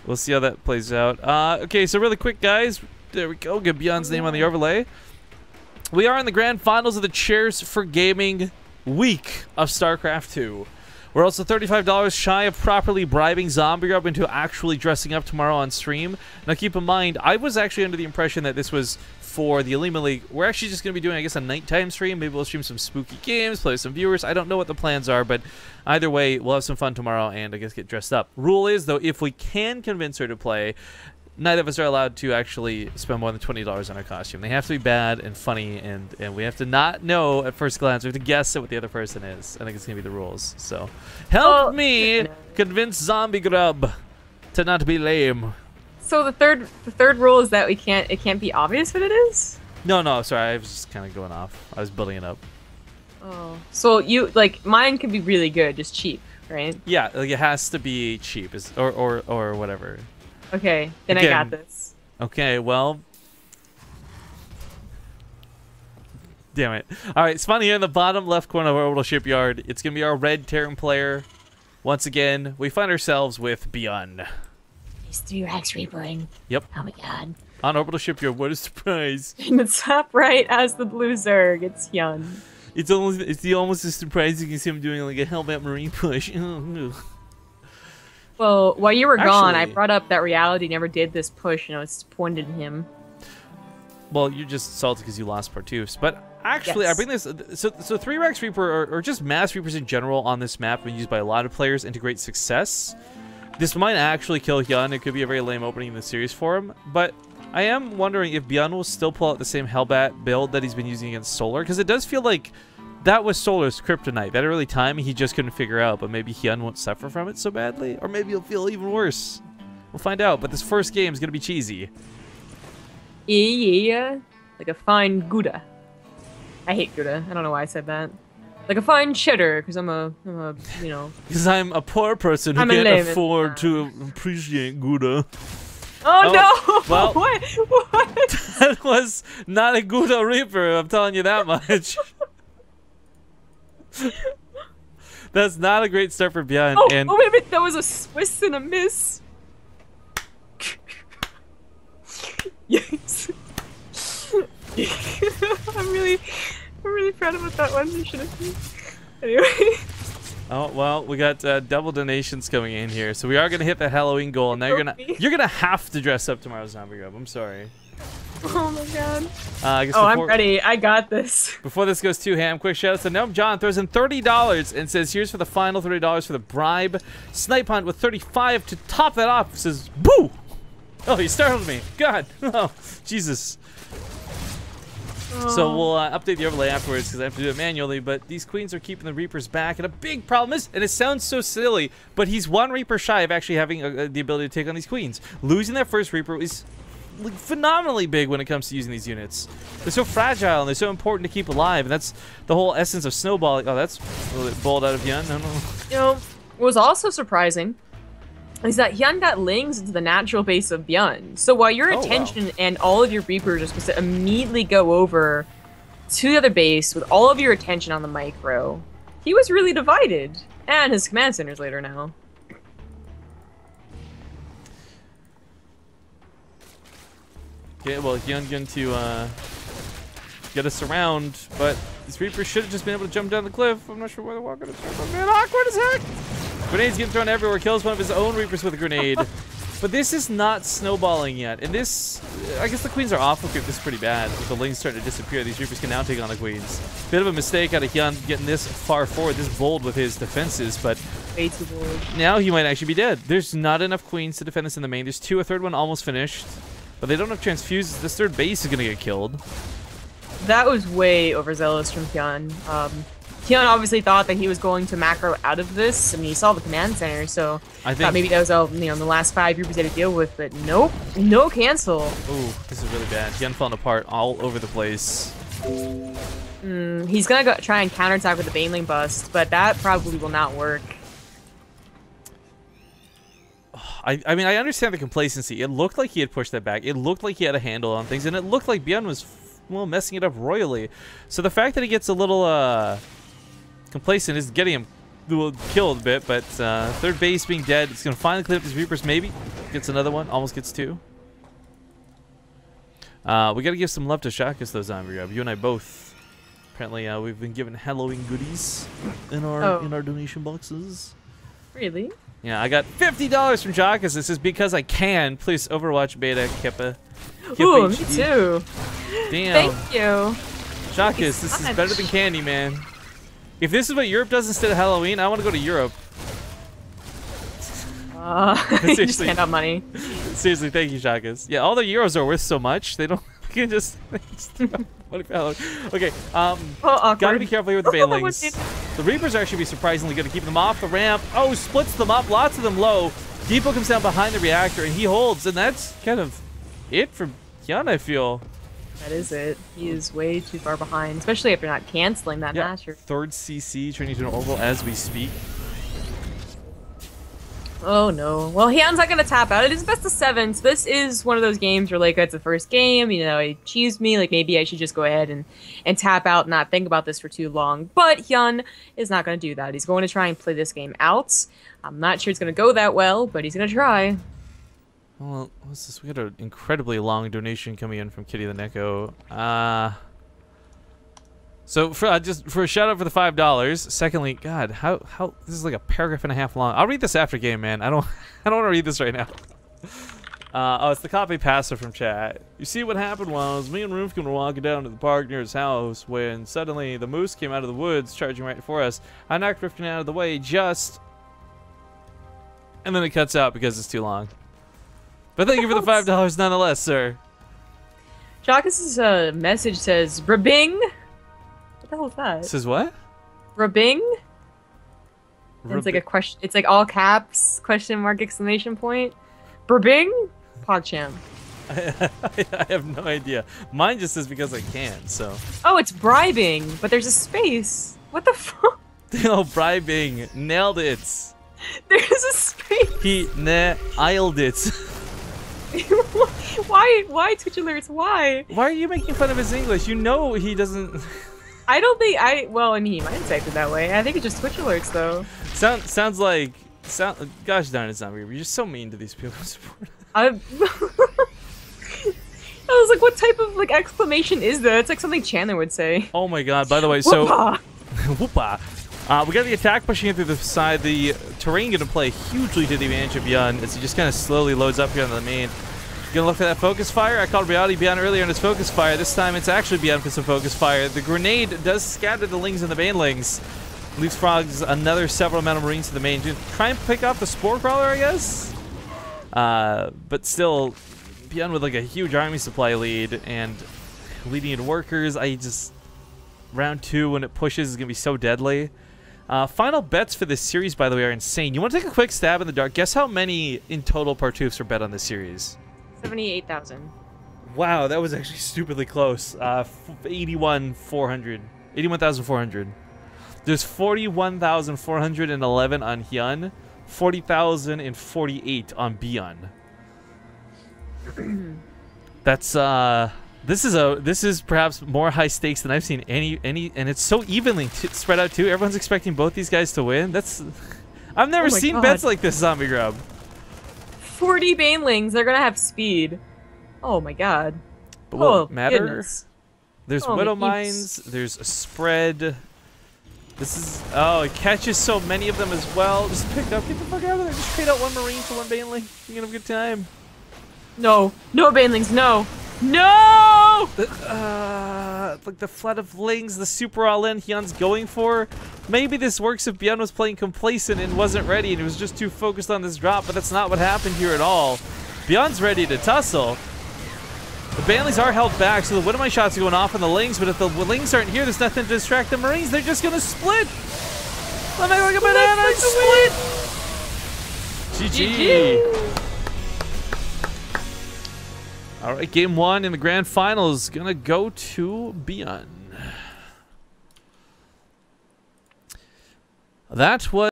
We'll see how that plays out. Okay, so really quick, guys. There we go. Get Beyond's name on the overlay. We are in the grand finals of the Cheers for Gaming week of StarCraft 2. We're also $35 shy of properly bribing Zombie Grub into actually dressing up tomorrow on stream. Now keep in mind, I was actually under the impression that this was for the Alima League. We're actually just going to be doing, I guess, a nighttime stream. Maybe we'll stream some spooky games, play with some viewers. I don't know what the plans are, but either way, we'll have some fun tomorrow and I guess get dressed up. Rule is, though, if we can convince her to play, neither of us are allowed to actually spend more than $20 on our costume. They have to be bad and funny, and we have to not know at first glance. We have to guess at what the other person is. I think it's going to be the rules. So help me convince Zombie Grub to not be lame. So the third rule is that it can't be obvious what it is? No, sorry. I was just kind of going off. I was building it up. Oh. So you, like, mine could be really good, just cheap, right? Yeah, like it has to be cheap or whatever. Okay, then Again, I got this. Okay, well. Damn it. Alright, spawning here in the bottom left corner of our orbital shipyard. It's going to be our red Terran player. Once again, we find ourselves with Beyond. He's 3-Rex Reapering. Yep. Oh my god. On orbital shipyard, what a surprise. In the top right has the blue Zerg. It's Hyun. It's almost as surprising as him doing like a Hellbat Marine push. Oh, no. Well, while you were gone, I brought up that Reality never did this push, and I was disappointed in him. Well, you're just salty because you lost Partoofs. But actually, Yes. I bring this... So 3-Rex Reaper, or just Mass Reapers in general on this map, have been used by a lot of players and to great success. This might actually kill Hyun. It could be a very lame opening in the series for him. But I am wondering if Beyond will still pull out the same Hellbat build that he's been using against Solar. Because it does feel like that was Solar's kryptonite. That early time he just couldn't figure out. But maybe Hyun won't suffer from it so badly. Or maybe he'll feel even worse. We'll find out. But this first game is going to be cheesy. Yeah. Like a fine Gouda. I hate Gouda. I don't know why I said that. Like a fine cheddar, because I'm a, you know. Because I'm a poor person who can't afford to appreciate Gouda. Oh no! Well, what? That was not a Gouda Reaper, I'm telling you that much. That's not a great start for Beyond. Oh, and wait a minute, that was a Swiss and a miss. Yes. I'm really proud about that one. You should have. Anyway. Oh well, we got double donations coming in here, so we are gonna hit the Halloween goal. And now you're gonna have to dress up tomorrow, Zombie Grub. I'm sorry. Oh my god. I guess I'm ready. I got this. Before this goes too ham, quick shout out to Gnome John throws in $30 and says, "Here's for the final $30 for the bribe." Snipe Hunt with 35 to top that off says, "Boo!" Oh, he startled me. God. Oh, Jesus. So we'll update the overlay afterwards because I have to do it manually, but these queens are keeping the Reapers back, and a big problem is, and it sounds so silly, but he's one Reaper shy of actually having the ability to take on these queens. Losing that first Reaper is phenomenally big when it comes to using these units. They're so fragile, and they're so important to keep alive, and that's the whole essence of snowballing. Oh, that's a little bit bold out of Hyun. I don't know. You know, what was also surprising is that Hyun got Lings into the natural base of Byun. So while your attention and all of your Reapers are supposed to immediately go over to the other base with all of your attention on the micro, he was really divided. And his command center's later now. Okay, well, Hyun going to get us around, but these Reapers should have just been able to jump down the cliff. I'm not sure where they're walking. It's man, awkward as heck. Grenades getting thrown everywhere, kills one of his own Reapers with a grenade. But this is not snowballing yet. And this, I guess the queens are off. Okay, this is pretty bad. With the Lings starting to disappear, these Reapers can now take on the queens. Bit of a mistake out of Hyun getting this far forward, this bold with his defenses, but way too bold. Now he might actually be dead. There's not enough queens to defend us in the main. There's two, a third one almost finished. But they don't have transfuses. This third base is going to get killed. That was way overzealous from Hyun. Hyun obviously thought that he was going to macro out of this. I mean, he saw the command center, so I thought maybe that was all, you know, the last 5 Reapers he had to deal with. But nope, no cancel. Ooh, this is really bad. Hyun falling apart all over the place. He's gonna try and counterattack with the Baneling bust, but that probably will not work. I mean, I understand the complacency. It looked like he had pushed that back. It looked like he had a handle on things, and it looked like Byun was, well, messing it up royally. So the fact that he gets a little complacent is getting him killed a bit, but third base being dead, it's going to finally clean up his Reapers, maybe. gets another one. Almost gets 2. We got to give some love to Shakas, though, Zombie Grub. You and I both. Apparently, we've been given Halloween goodies in our donation boxes. Really? Yeah, I got $50 from Shakas. This is because I can. Please, Overwatch Beta, Kippa. Ooh, me too. Damn. Thank you. Shakas, this is better than candy, man. If this is what Europe does instead of Halloween, I want to go to Europe. You just hand out money. Seriously, thank you, Shakas. Yeah, all the euros are worth so much. They don't. You can just. Okay. Gotta be careful here with the banelings. The Reapers are actually surprisingly good at keeping them off the ramp. Oh, splits them up. Lots of them low. Depot comes down behind the reactor and he holds, and that's kind of it for Hyun, I feel. That is it. He is way too far behind, especially if you're not canceling that match. Third CC turning to an orbital as we speak. Oh no. Well, Hyun's not gonna tap out. It is best of 7, so this is one of those games where, like, it's the first game, you know, he cheesed me, like, maybe I should just go ahead and tap out and not think about this for too long. But Hyun is not gonna do that. He's going to try and play this game out. I'm not sure it's gonna go that well, but he's gonna try. Well, what's this? We got an incredibly long donation coming in from Kitty the Neko. So just for a shout out for the $5. Secondly, God, how this is like a paragraph and a half long. I'll read this after game, man. I don't want to read this right now. Oh, it's the copy pasta from chat. You see, what happened was me and Roofkin were walking down to the park near his house when suddenly the moose came out of the woods, charging right for us. I knocked Rifkin out of the way just, and then it cuts out because it's too long. But thank you for the $5 nonetheless, sir. Chakas' message says, "Brabing." What the hell is that? Says what? Brabing? It's like a question. It's like all caps, question mark, exclamation point. Brabing? PogChamp. I have no idea. Mine just says because I can, so. Oh, it's bribing, but there's a space. What the fuck? Oh, bribing. Nailed it. There's a space. He nailed it. Why Twitch alerts? Why? Why are you making fun of his English? You know he doesn't. I don't think well, I mean, he might have typed it that way. I think it's just Twitch alerts, though. Sounds like gosh darn it, Zombie. You're just so mean to these people. I was like, what type of like exclamation is that? It's like something Chandler would say. Oh my god, by the way, so Whoopah. We got the attack pushing in through the side. The terrain gonna play hugely to the advantage of Hyun as he just kind of slowly loads up here on the main. Gonna look for that focus fire. I called reality Beyond earlier on his focus fire. This time it's actually Beyond for some focus fire. The grenade does scatter the Lings and the Banelings. Leaves Frogs another several amount of Marines to the main. Try and pick off the Spore Crawler, I guess. But still, Beyond with like a huge army supply lead and leading into workers. Round 2 when it pushes is gonna be so deadly. Final bets for this series, by the way, are insane. You want to take a quick stab in the dark? Guess how many in total Partoofs are bet on this series? 78,000. Wow, that was actually stupidly close. 81,400. There's 41,411 on Hyun, 40,048 on Beyond. That's this is perhaps more high stakes than I've seen any, and it's so evenly spread out too. Everyone's expecting both these guys to win. I've never seen bets like this, Zombie Grub. 40 Banelings, they're gonna have speed. Oh my god. But will it matter? Goodness. There's Widow Mines, there's a spread. It catches so many of them as well. Just pick up, get the fuck out of there. Just trade out one Marine for one Baneling. You're gonna have a good time. No Banelings, no! No! Like the flood of Lings, the super all-in Hyun's going for. Maybe this works if Beyond was playing complacent and wasn't ready and he was just too focused on this drop, but that's not what happened here at all. Beyond's ready to tussle. The Banelings are held back, so the Widowmine shots are going off on the Lings, but if the Lings aren't here, there's nothing to distract the Marines. They're just gonna split. Let me like a banana and split. GG. All right, game 1 in the grand finals gonna go to Beyond. That was